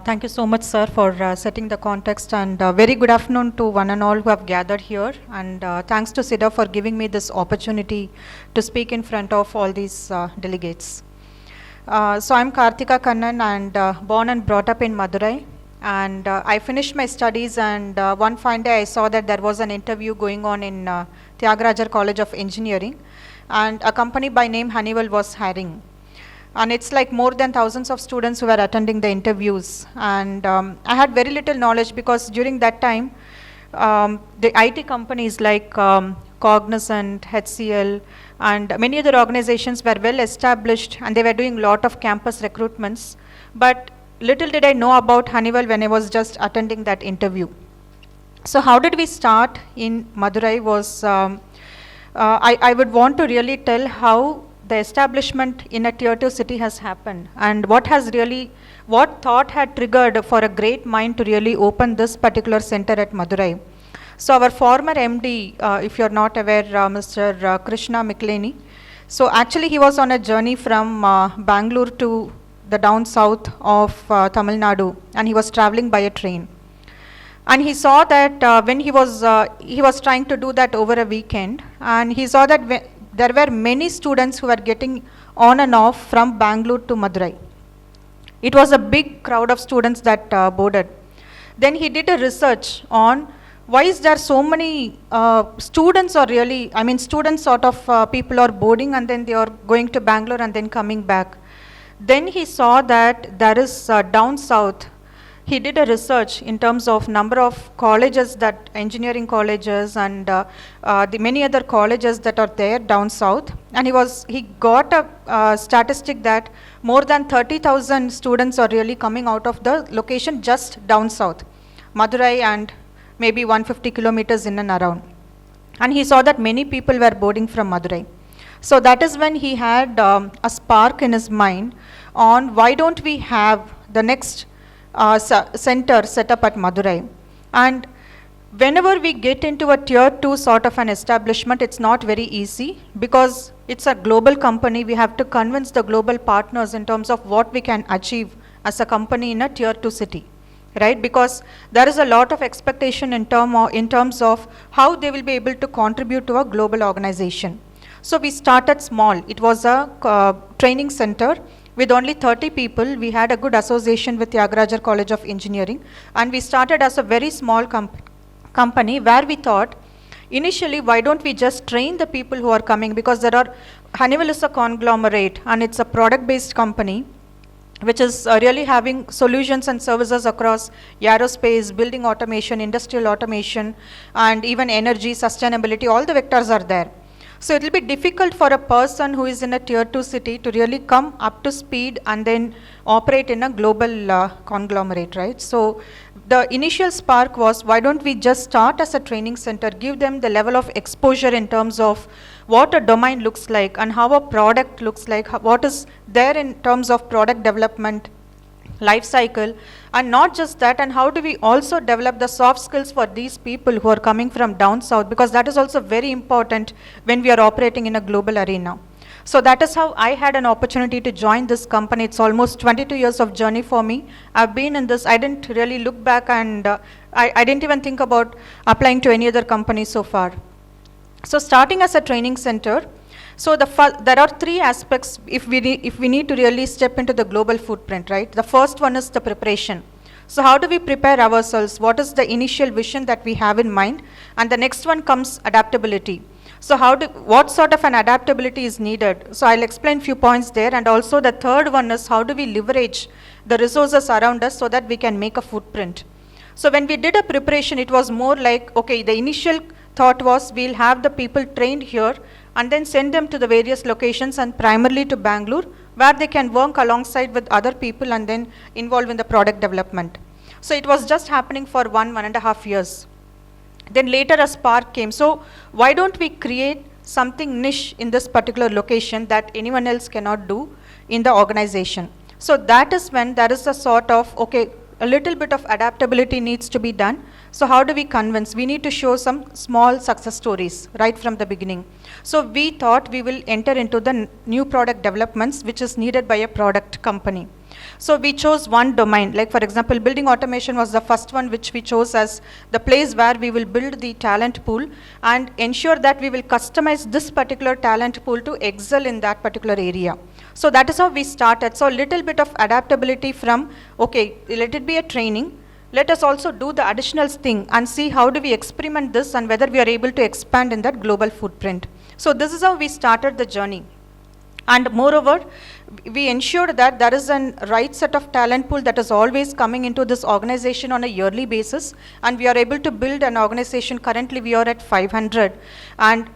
Thank you so much, sir, for setting the context, and very good afternoon to one and all who have gathered here. And thanks to SIDA for giving me this opportunity to speak in front of all these delegates. So I'm Krithika Kannan, and born and brought up in Madurai. And I finished my studies, and one fine day I saw that there was an interview going on in Thiagarajar College of Engineering, and a company by name Honeywell was hiring. And it's like more than thousands of students who were attending the interviews. And I had very little knowledge because during that time, the IT companies like Cognizant, HCL, and many other organizations were well established, and they were doing a lot of campus recruitments. But little did I know about Honeywell when I was just attending that interview. So how did we start in Madurai was, I would want to really tell how the establishment in a tier 2 city has happened, and what thought had triggered for a great mind to really open this particular center at Madurai. So our former MD, if you're not aware, Mr. Krishna Mikleani, so actually he was on a journey from Bengaluru to the down south of Tamil Nadu, and he was traveling by a train. And he saw that when he was trying to do that over a weekend, and he saw that there were many students who were getting on and off from Bengaluru to Madurai. It was a big crowd of students that boarded. Then he did a research on why is there so many students, or really, students sort of people are boarding and then they are going to Bangalore and then coming back. Then he saw that there is down south. He did a research in terms of number of colleges, that engineering colleges and the many other colleges that are there down south, and he got a statistic that more than 30,000 students are really coming out of the location just down south, Madurai, and maybe 150 kilometers in and around. And he saw that many people were boarding from Madurai. So that is when he had a spark in his mind on why don't we have the next center set up at Madurai. And whenever we get into a tier 2 sort of an establishment, it's not very easy because it's a global company. We have to convince the global partners in terms of what we can achieve as a company in a tier 2 city, right? Because there is a lot of expectation in terms of how they will be able to contribute to a global organization. So we started small. It was a training center with only 30 people. We had a good association with Thiagarajar College of Engineering, and we started as a very small company where we thought, initially, why don't we just train the people who are coming, because Honeywell is a conglomerate and it's a product-based company which is really having solutions and services across aerospace, building automation, industrial automation, and even energy, sustainability, all the vectors are there. So it will be difficult for a person who is in a tier 2 city to really come up to speed and then operate in a global conglomerate, right? So the initial spark was, why don't we just start as a training center, give them the level of exposure in terms of what a domain looks like and how a product looks like, what is there in terms of product development, life cycle, and not just that, and how do we also develop the soft skills for these people who are coming from down south, because that is also very important when we are operating in a global arena. So that is how I had an opportunity to join this company. It's almost 22 years of journey for me. I've been in this, I didn't really look back, and I didn't even think about applying to any other company so far. So starting as a training center, so there are three aspects if we need to really step into the global footprint, right? The first one is the preparation. So how do we prepare ourselves? What is the initial vision that we have in mind? And the next one comes adaptability. So what sort of an adaptability is needed? So I'll explain few points there. And also the third one is, how do we leverage the resources around us so that we can make a footprint? So when we did a preparation, it was more like, okay, the initial thought was we'll have the people trained here and then send them to the various locations, and primarily to Bangalore, where they can work alongside with other people and then involve in the product development. So it was just happening for 1.5 years. Then later a spark came. So why don't we create something niche in this particular location that anyone else cannot do in the organization? So that is when there is a sort of, okay, a little bit of adaptability needs to be done. So how do we convince? We need to show some small success stories right from the beginning. So we thought we will enter into the new product developments which is needed by a product company. So we chose one domain, like for example, building automation was the first one which we chose as the place where we will build the talent pool and ensure that we will customize this particular talent pool to excel in that particular area. So that is how we started. So a little bit of adaptability from, okay, let it be a training. Let us also do the additional thing and see how do we experiment this and whether we are able to expand in that global footprint. So this is how we started the journey. And moreover, we ensured that there is a right set of talent pool that is always coming into this organization on a yearly basis, and we are able to build an organization. Currently we are at 500, and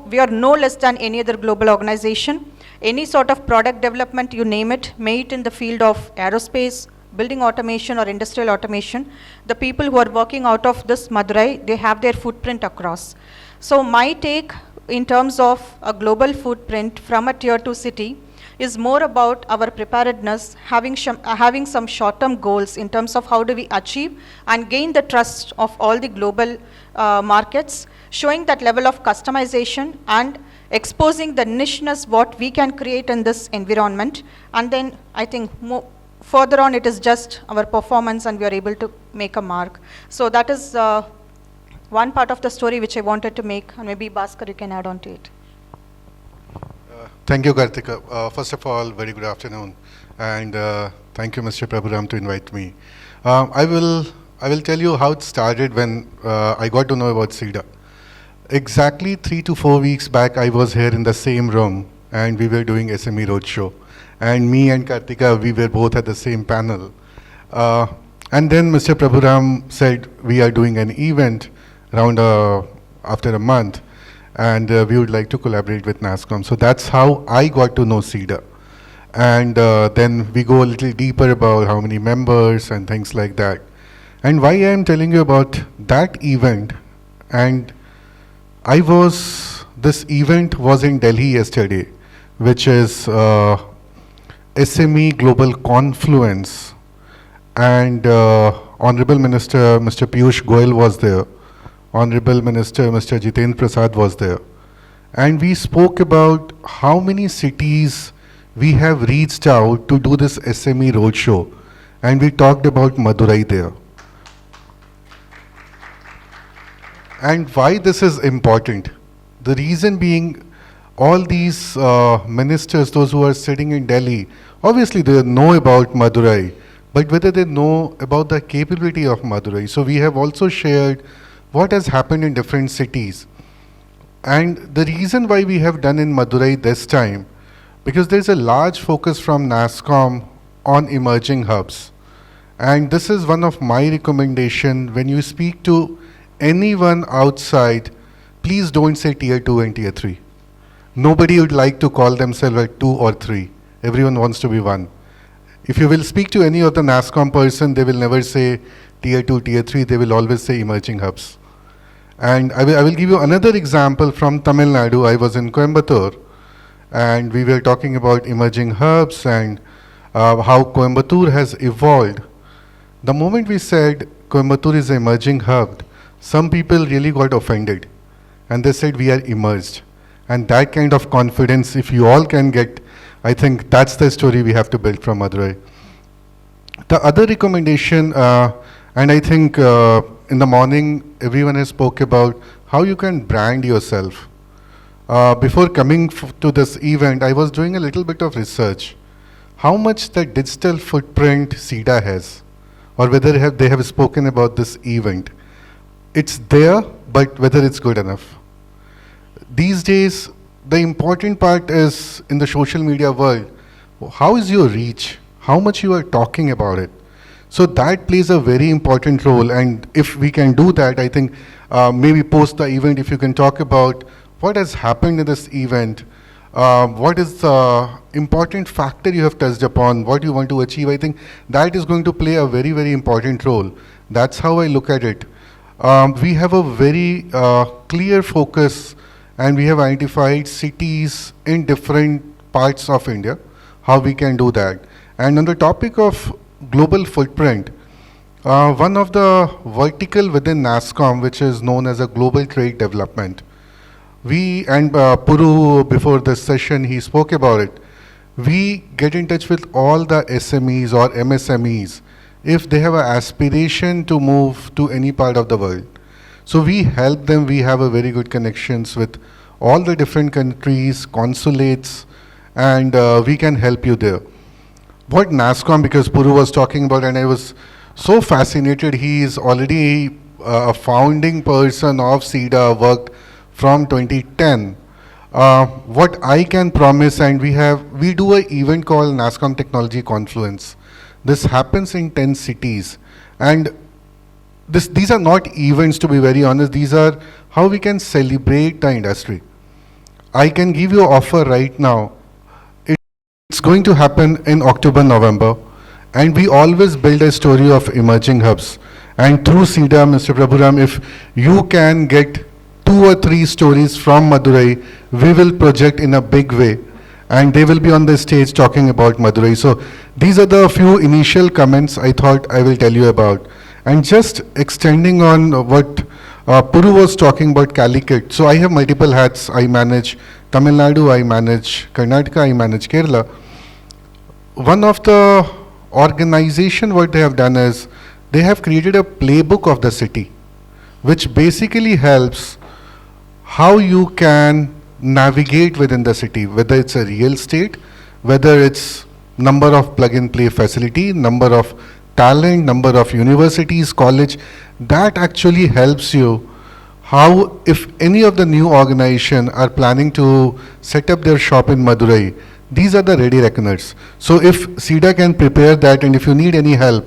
we are no less than any other global organization. Any sort of product development, you name it, may it in the field of aerospace, building automation or industrial automation, the people who are working out of this Madurai, they have their footprint across. So my take in terms of a global footprint from a tier 2 city is more about our preparedness, having some short-term goals in terms of how do we achieve and gain the trust of all the global markets, showing that level of customization and exposing the nicheness what we can create in this environment. And then I think further on it is just our performance and we are able to make a mark. So that is one part of the story which I wanted to make, and maybe Bhaskar you can add on to it. Thank you, Krithika. First of all, very good afternoon, and thank you, Mr. Prabhuram, to invite me. I will tell you how it started when I got to know about SIDA. Exactly 3 to 4 weeks back, I was here in the same room, and we were doing SME Roadshow. And me and Krithika, we were both at the same panel. And then Mr. Prabhuram said, we are doing an event around after a month, and we would like to collaborate with NASSCOM. So that's how I got to know SIDA. And then we go a little deeper about how many members and things like that. And why I am telling you about that event, and this event was in Delhi yesterday, which is SME Global Confluence, and Honorable Minister Mr. Piyush Goyal was there. Honorable Minister Mr. Jitendra Prasad was there. And we spoke about how many cities we have reached out to do this SME roadshow. And we talked about Madurai there. And why this is important? The reason being, all these ministers, those who are sitting in Delhi, obviously they know about Madurai, but whether they know about the capability of Madurai. So we have also shared what has happened in different cities. And the reason why we have done in Madurai this time, because there's a large focus from NASSCOM on emerging hubs. And this is one of my recommendation. When you speak to anyone outside, please don't say tier 2 and tier 3. Nobody would like to call themselves a 2 or 3. Everyone wants to be 1. If you will speak to any of the NASSCOM person, they will never say tier 2, tier 3, they will always say emerging hubs. And I will give you another example from Tamil Nadu. I was in Coimbatore, and we were talking about emerging hubs and how Coimbatore has evolved. The moment we said Coimbatore is an emerging hub, some people really got offended, and they said we are emerged. And that kind of confidence, if you all can get, I think that's the story we have to build from Madurai. The other recommendation, and I think in the morning everyone has spoke about how you can brand yourself. Before coming to this event, I was doing a little bit of research. How much the digital footprint SIDA has, or whether they have spoken about this event. It's there, but whether it's good enough. These days, the important part is in the social media world, how is your reach? How much you are talking about it? So that plays a very important role, and if we can do that, I think maybe post the event, if you can talk about what has happened in this event, what is the important factor you have touched upon, what you want to achieve. I think that is going to play a very, very important role. That's how I look at it. We have a very clear focus, and we have identified cities in different parts of India, how we can do that. And on the topic of global footprint, one of the vertical within NASSCOM, which is known as a global trade development, we and Puru, before this session, he spoke about it. we get in touch with all the SMEs or MSMEs if they have an aspiration to move to any part of the world. So we help them. We have a very good connections with all the different countries, consulates, and we can help you there. What NASSCOM, because Puru was talking about, and I was so fascinated, he is already a founding person of SIDA, worked from 2010. What I can promise, and we do an event called NASSCOM Technology Conclave. This happens in 10 cities, and these are not events, to be very honest. These are how we can celebrate the industry. I can give you an offer right now. It's going to happen in October, November, and we always build a story of emerging hubs. And through SIDA, Mr. Prabhuram, if you can get 2 or 3 stories from Madurai, we will project in a big way, and they will be on the stage talking about Madurai. So these are the few initial comments I thought I will tell you about. And just extending on what Puru was talking about Calicut. So I have multiple hats. I manage Tamil Nadu, I manage Karnataka, I manage Kerala. One of the organization, what they have done is, they have created a playbook of the city, which basically helps how you can navigate within the city, whether it's a real estate, whether it's number of plug-and-play facility, number of talent, number of universities, college. That actually helps you how, if any of the new organization are planning to set up their shop in Madurai, these are the ready reckoners. So if SIDA can prepare that, and if you need any help,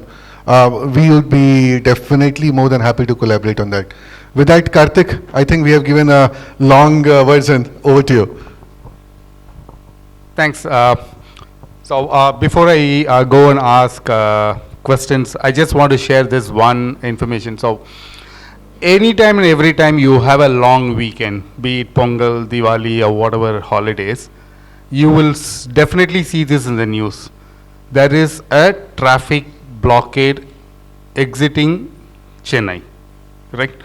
we would be definitely more than happy to collaborate on that. With that, Karthik, I think we have given a long version. Over to you. Thanks. Before I go and ask questions, I just want to share this one information. So anytime and every time you have a long weekend, be it Pongal, Diwali, or whatever holidays, you will definitely see this in the news. There is a traffic blockade exiting Chennai, correct?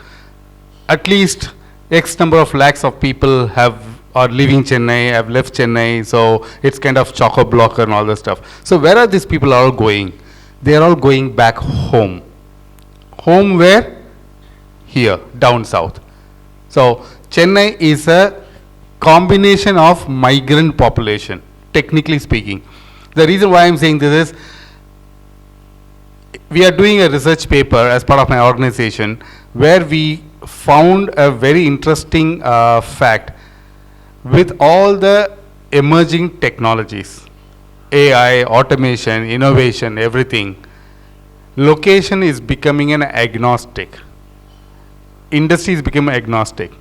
At least X number of lakhs of people are leaving Chennai, have left Chennai, so it's kind of choco-block and all that stuff. So where are these people all going? They are all going back home. Home where? Here, down south. So Chennai is a combination of migrant population, technically speaking. The reason why I'm saying this is, we are doing a research paper as part of my organization where we found a very interesting fact. With all the emerging technologies, AI, automation, innovation, everything, location is becoming an agnostic. Industry is becoming agnostic.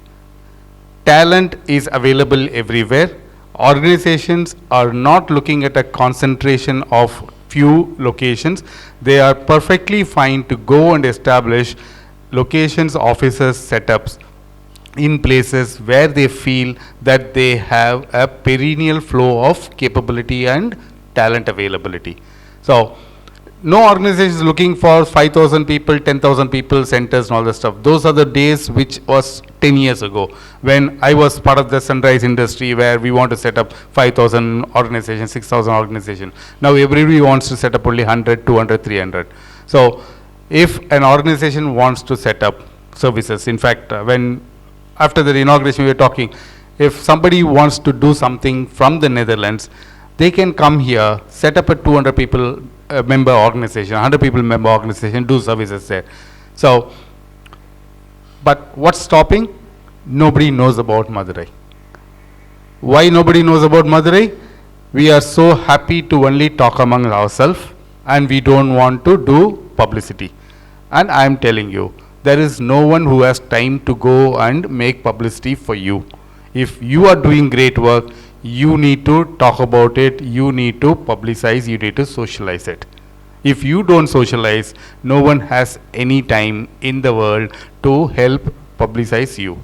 Talent is available everywhere. Organizations are not looking at a concentration of few locations. They are perfectly fine to go and establish locations, offices, setups in places where they feel that they have a perennial flow of capability and talent availability. So no organization is looking for 5,000 people, 10,000 people, centers and all that stuff. Those are the days which was 10 years ago when I was part of the sunrise industry where we want to set up 5,000 organizations, 6,000 organizations. Now everybody wants to set up only 100, 200, 300. So if an organization wants to set up services, in fact, when after the inauguration we were talking, if somebody wants to do something from the Netherlands, they can come here, set up a 200 people member organization, 100 people member organization, do services there. So, but what's stopping? Nobody knows about Madurai. Why nobody knows about Madurai? We are so happy to only talk among ourselves and we don't want to do publicity. And I am telling you, there is no one who has time to go and make publicity for you. If you are doing great work, you need to talk about it, you need to publicize, you need to socialize it. If you don't socialize, no one has any time in the world to help publicize you.